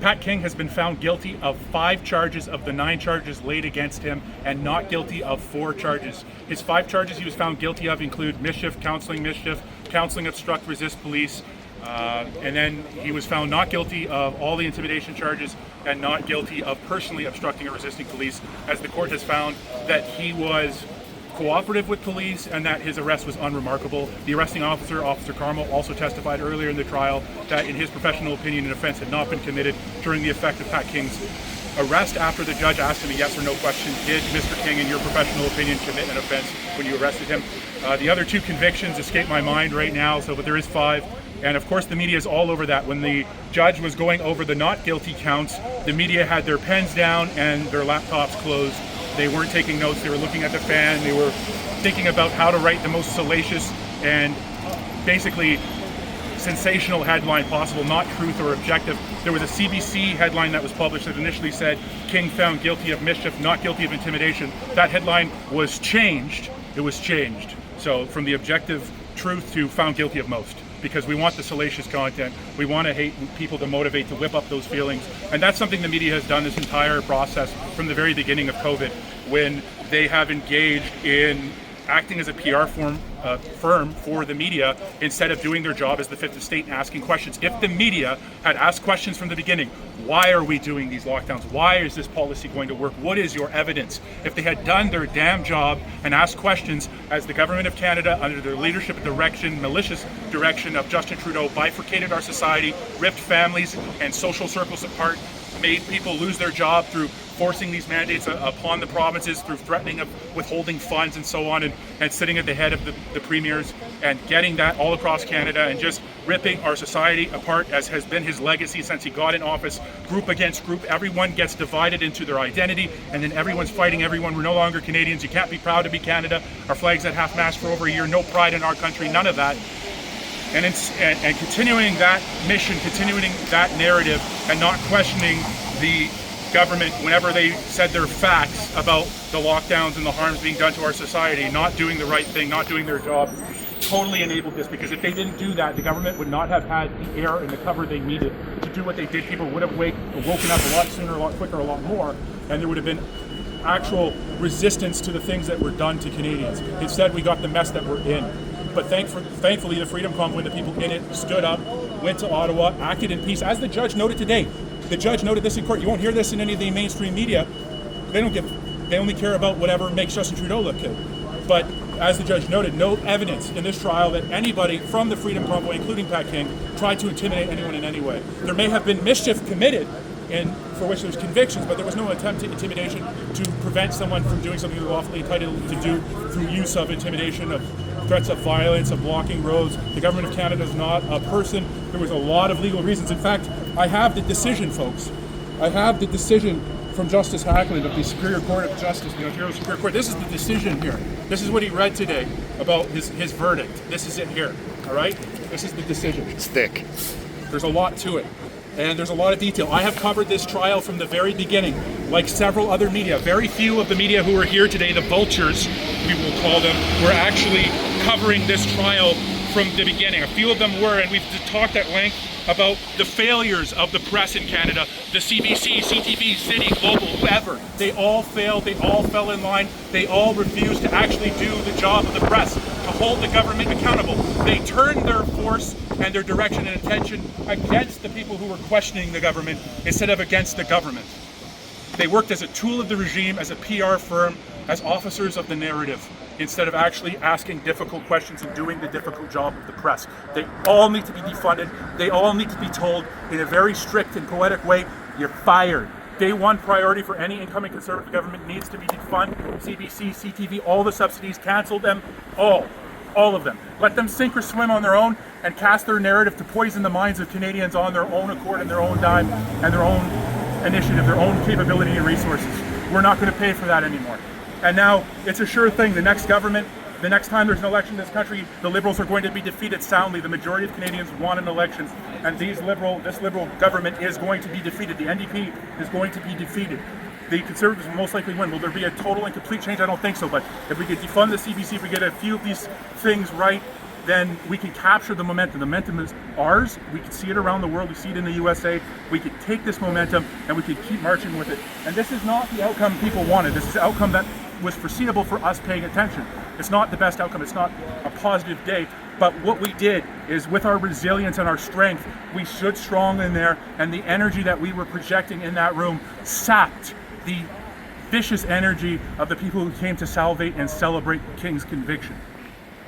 Pat King has been found guilty of 5 charges of the 9 charges laid against him and not guilty of 4 charges. His 5 charges he was found guilty of include mischief, counseling, obstruct, resist police, and then he was found not guilty of all the intimidation charges and not guilty of personally obstructing or resisting police, as the court has found that he was cooperative with police and that his arrest was unremarkable. The arresting officer, Officer Carmel, also testified earlier in the trial that in his professional opinion an offense had not been committed during the effect of Pat King's arrest. After the judge asked him a yes or no question, did Mr. King, in your professional opinion, commit an offense when you arrested him? The other 2 convictions escape my mind right now, but there is 5. And of course the media is all over that. When the judge was going over the not guilty counts, the media had their pens down and their laptops closed. They weren't taking notes, they were looking at the fan, they were thinking about how to write the most salacious and basically sensational headline possible, not truth or objective. There was a CBC headline that was published that initially said, King found guilty of mischief, not guilty of intimidation. That headline was changed. It was changed. So from the objective truth to found guilty of most. Because we want the salacious content. We want to hate people to motivate, to whip up those feelings. And that's something the media has done this entire process from the very beginning of COVID, when they have engaged in acting as a PR firm for the media instead of doing their job as the Fifth Estate and asking questions. If the media had asked questions from the beginning, why are we doing these lockdowns? Why is this policy going to work? What is your evidence? If they had done their damn job and asked questions as the government of Canada, under the leadership and direction, malicious direction of Justin Trudeau, bifurcated our society, ripped families and social circles apart, made people lose their job through forcing these mandates upon the provinces, through threatening of withholding funds and so on, and sitting at the head of the premiers and getting that all across Canada and just ripping our society apart, as has been his legacy since he got in office. Group against group, everyone gets divided into their identity, and then everyone's fighting everyone. We're no longer Canadians. You can't be proud to be Canada. Our flag's at half-mast for over a year. No pride in our country, none of that. And continuing that mission, continuing that narrative, and not questioning the government whenever they said their facts about the lockdowns and the harms being done to our society, not doing the right thing, not doing their job, totally enabled this. Because if they didn't do that, the government would not have had the air and the cover they needed to do what they did. People would have woken up a lot sooner, a lot quicker, a lot more, and there would have been actual resistance to the things that were done to Canadians. Instead, we got the mess that we're in. But thankfully, the Freedom Convoy, the people in it, stood up, went to Ottawa, acted in peace, as the judge noted today. The judge noted this in court. You won't hear this in any of the mainstream media. They only care about whatever makes Justin Trudeau look good. But as the judge noted, no evidence in this trial that anybody from the Freedom Convoy, including Pat King, tried to intimidate anyone in any way. There may have been mischief committed, and for which there's convictions, but there was no attempt at intimidation to prevent someone from doing something they're lawfully entitled to do through use of intimidation, of threats of violence, of blocking roads. The government of Canada is not a person. There was a lot of legal reasons. In fact, I have the decision, folks. I have the decision from Justice Hackland of the Superior Court of Justice, the Ontario Superior Court. This is the decision here. This is what he read today about his verdict. This is it here, all right? This is the decision. It's thick. There's a lot to it, and there's a lot of detail. I have covered this trial from the very beginning, like several other media. Very few of the media who are here today, the vultures, we will call them, were actually covering this trial from the beginning. A few of them were, and we've talked at length about the failures of the press in Canada, the CBC, CTV, City, Global, whoever. They all failed, they all fell in line, they all refused to actually do the job of the press, to hold the government accountable. They turned their force and their direction and attention against the people who were questioning the government instead of against the government. They worked as a tool of the regime, as a PR firm, as officers of the narrative, instead of actually asking difficult questions and doing the difficult job of the press. They all need to be defunded. They all need to be told in a very strict and poetic way, you're fired. Day one priority for any incoming Conservative government needs to be defund CBC, CTV, all the subsidies, cancel them, all of them. Let them sink or swim on their own and cast their narrative to poison the minds of Canadians on their own accord and their own dime and their own initiative, their own capability and resources. We're not going to pay for that anymore. And now it's a sure thing. The next government, the next time there's an election in this country, the Liberals are going to be defeated soundly. The majority of Canadians want an election, and this Liberal government is going to be defeated. The NDP is going to be defeated. The Conservatives will most likely win. Will there be a total and complete change? I don't think so. But if we could defund the CBC, if we get a few of these things right, then we can capture the momentum. The momentum is ours. We can see it around the world. We see it in the USA. We can take this momentum and we can keep marching with it. And this is not the outcome people wanted. This is the outcome that was foreseeable for us paying attention. It's not the best outcome. It's not a positive day. But what we did is, with our resilience and our strength, we stood strong in there, and the energy that we were projecting in that room sapped the vicious energy of the people who came to salvate and celebrate King's conviction.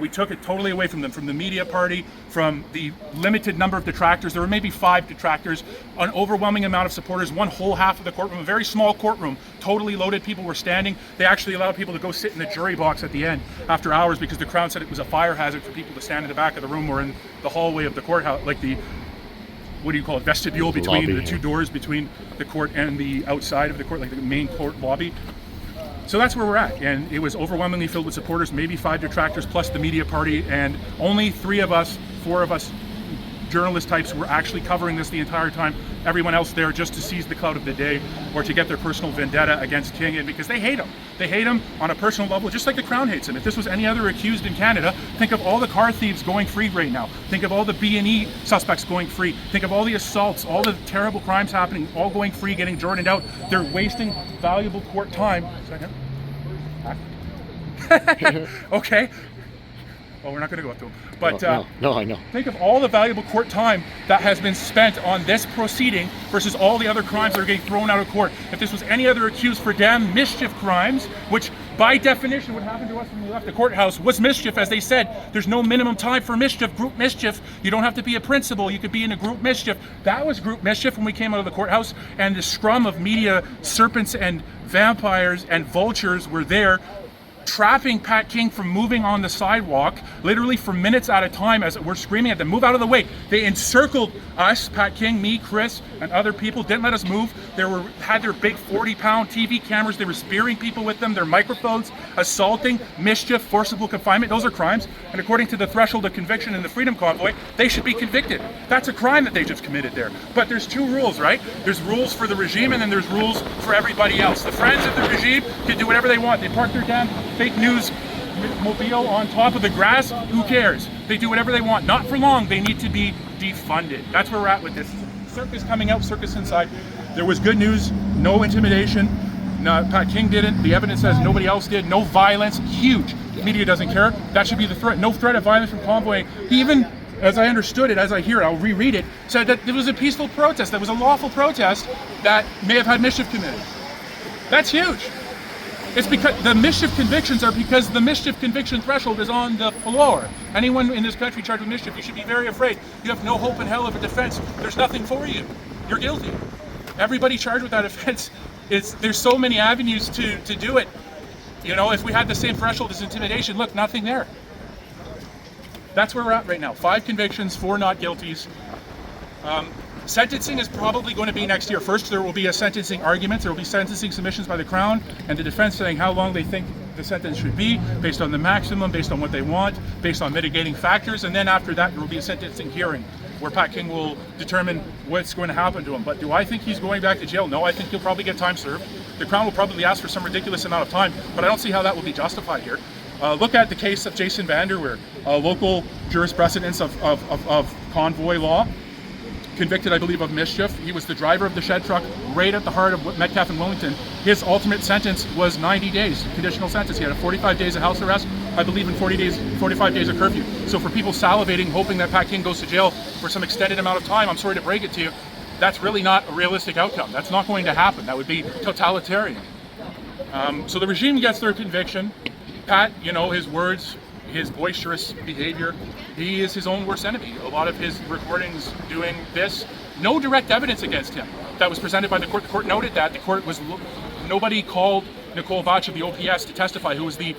We took it totally away from them, from the media party, from the limited number of detractors. There were maybe 5 detractors, an overwhelming amount of supporters, one whole half of the courtroom, a very small courtroom, totally loaded. People were standing. They actually allowed people to go sit in the jury box at the end after hours because the Crown said it was a fire hazard for people to stand in the back of the room or in the hallway of the courthouse, like the, what do you call it, vestibule between the 2 doors between the court and the outside of the court, like the main court lobby. So that's where we're at, and it was overwhelmingly filled with supporters, maybe 5 detractors plus the media party, and only 4 of us journalist types were actually covering this the entire time. Everyone else there just to seize the clout of the day or to get their personal vendetta against King, and because they hate him. They hate him on a personal level, just like the Crown hates him. If this was any other accused in Canada, think of all the car thieves going free right now. Think of all the B&E suspects going free. Think of all the assaults, all the terrible crimes happening, all going free, getting jordaned out. They're wasting valuable court time. Second. Okay. Well, we're not going to go up to him. But no, I know. Think of all the valuable court time that has been spent on this proceeding versus all the other crimes that are getting thrown out of court. If this was any other accused for damn mischief crimes, which by definition what happened to us when we left the courthouse was mischief, as they said, there's no minimum time for mischief, group mischief. You don't have to be a principal, you could be in a group mischief. That was group mischief when we came out of the courthouse, and the scrum of media serpents and vampires and vultures were there, trapping Pat King from moving on the sidewalk, literally for minutes at a time as we're screaming at them, move out of the way. They encircled us, Pat King, me, Chris, and other people, didn't let us move. Had their big 40-pound TV cameras. They were spearing people with them, their microphones, assaulting, mischief, forcible confinement. Those are crimes. And according to the threshold of conviction in the Freedom Convoy, they should be convicted. That's a crime that they just committed there. But there's 2 rules, right? There's rules for the regime and then there's rules for everybody else. The friends of the regime can do whatever they want. They park their damn fake news mobile on top of the grass. Who cares? They do whatever they want. Not for long. They need to be defunded. That's where we're at with this. Circus coming out, circus inside. There was good news, no intimidation. No, Pat King didn't. The evidence says nobody else did. No violence. Huge. The media doesn't care. That should be the threat. No threat of violence from Convoy. He even, as I understood it, as I hear it, I'll reread it, said that it was a peaceful protest. That was a lawful protest that may have had mischief committed. That's huge. It's because the mischief convictions are because the mischief conviction threshold is on the floor. Anyone in this country charged with mischief, you should be very afraid. You have no hope in hell of a defense. There's nothing for you. You're guilty. Everybody charged with that offense, there's so many avenues to do it. You know, if we had the same threshold as intimidation, look, nothing there. That's where we're at right now. 5 convictions, 4 not guilties. Sentencing is probably going to be next year. First, there will be a sentencing argument. There will be sentencing submissions by the Crown and the defense saying how long they think the sentence should be, based on the maximum, based on what they want, based on mitigating factors. And then after that, there will be a sentencing hearing where Pat King will determine what's going to happen to him. But do I think he's going back to jail? No, I think he'll probably get time served. The Crown will probably ask for some ridiculous amount of time, but I don't see how that will be justified here. Look at the case of Jason Vanderweer, local jurisprudence of convoy law. Convicted, I believe, of mischief. He was the driver of the shed truck right at the heart of Metcalfe and Wellington. His ultimate sentence was 90 days, conditional sentence. He had 45 days of house arrest, I believe, in 45 days of curfew. So for people salivating, hoping that Pat King goes to jail for some extended amount of time, I'm sorry to break it to you, that's really not a realistic outcome. That's not going to happen. That would be totalitarian. So the regime gets their conviction. Pat, you know, his words, his boisterous behavior, he is his own worst enemy. A lot of his recordings doing this, no direct evidence against him that was presented by the court. The court noted that. The court was, nobody called Nicole Vach of the OPS to testify, who was the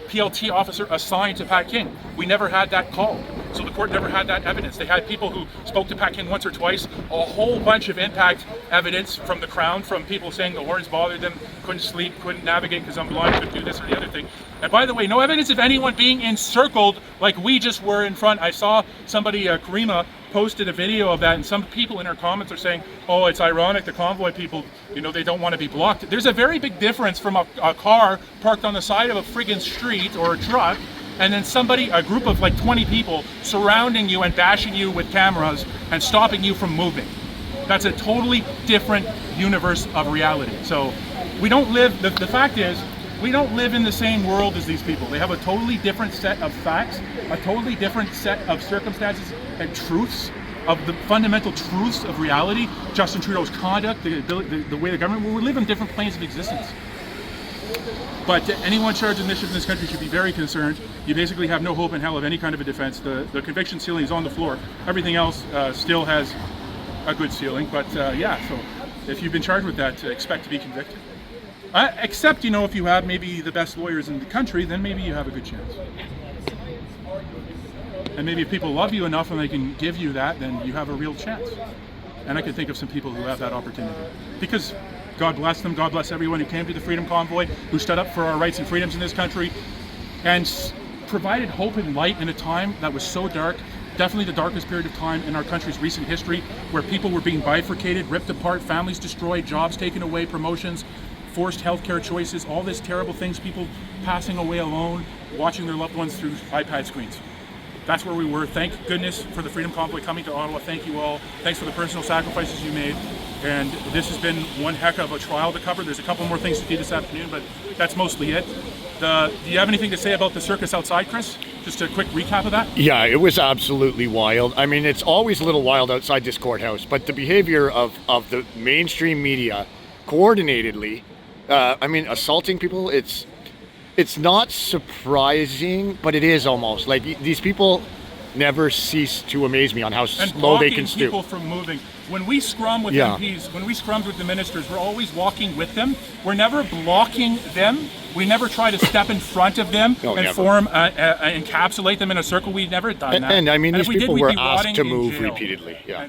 PLT officer assigned to Pat King. We never had that call. So the court never had that evidence. They had people who spoke to Pat King once or twice, a whole bunch of impact evidence from the Crown, from people saying the horns bothered them, couldn't sleep, couldn't navigate because I'm blind, couldn't do this or the other thing. And by the way, no evidence of anyone being encircled like we just were in front. I saw somebody, Karima, posted a video of that, and some people in her comments are saying, oh, it's ironic, the convoy people, you know, they don't want to be blocked. There's a very big difference from a car parked on the side of a friggin' street or a truck and then a group of like 20 people surrounding you and bashing you with cameras and stopping you from moving. That's a totally different universe of reality. So we don't live, the fact is, we don't live in the same world as these people. They have a totally different set of facts, a totally different set of circumstances and truths, of the fundamental truths of reality. Justin Trudeau's conduct, the way the government, we live on different planes of existence. But anyone charged with mischief in this country should be very concerned. You basically have no hope in hell of any kind of a defense. The conviction ceiling is on the floor. Everything else still has a good ceiling. But yeah, so if you've been charged with that, expect to be convicted. Except, you know, if you have maybe the best lawyers in the country, then maybe you have a good chance. And maybe if people love you enough and they can give you that, then you have a real chance. And I can think of some people who have that opportunity. Because God bless them, God bless everyone who came to the Freedom Convoy, who stood up for our rights and freedoms in this country, and provided hope and light in a time that was so dark, definitely the darkest period of time in our country's recent history, where people were being bifurcated, ripped apart, families destroyed, jobs taken away, promotions, forced healthcare choices, all these terrible things, people passing away alone, watching their loved ones through iPad screens. That's where we were. Thank goodness for the Freedom Convoy coming to Ottawa. Thank you all. Thanks for the personal sacrifices you made. And this has been one heck of a trial to cover. There's a couple more things to do this afternoon, but that's mostly it. Do you have anything to say about the circus outside, Chris? Just a quick recap of that? Yeah, it was absolutely wild. I mean, it's always a little wild outside this courthouse, but the behavior of the mainstream media coordinatedly, assaulting people, it's not surprising, but it is almost. Like, these people never cease to amaze me on how slow they can stoop. People from moving. When we scrum with MPs, when we scrum with the ministers, we're always walking with them. We're never blocking them. We never try to step in front of them encapsulate them in a circle. We've never done that. And I mean, these people were asked to move jail. repeatedly. Yeah.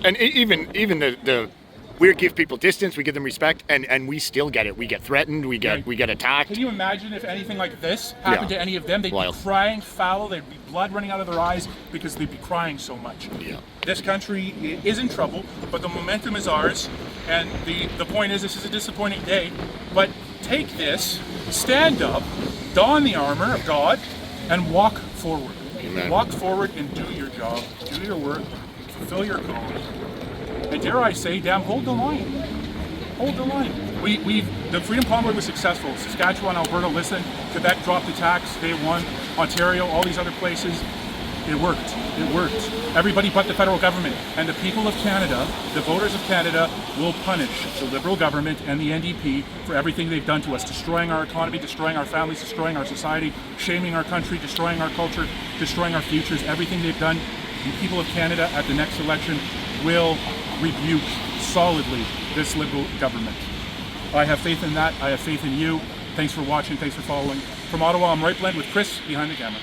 And Even the we give people distance, we give them respect, and we still get it. We get threatened, we get attacked. Can you imagine if anything like this happened to any of them? They'd be crying foul, there'd be blood running out of their eyes because they'd be crying so much. Yeah. This country is in trouble, but the momentum is ours, and the point is, this is a disappointing day, but take this, stand up, don the armor of God, and walk forward. Amen. Walk forward and do your job, do your work, fulfill your calling. And dare I say, hold the line. Hold the line. The Freedom Convoy was successful. Saskatchewan, Alberta listened. Quebec dropped the tax day one. Ontario, all these other places. It worked. It worked. Everybody but the federal government. And the people of Canada, the voters of Canada, will punish the Liberal government and the NDP for everything they've done to us, destroying our economy, destroying our families, destroying our society, shaming our country, destroying our culture, destroying our futures. Everything they've done, the people of Canada at the next election will rebuke solidly this Liberal government. I have faith in that. I have faith in you. Thanks for watching. Thanks for following. From Ottawa, I'm Right Blend with Chris behind the camera.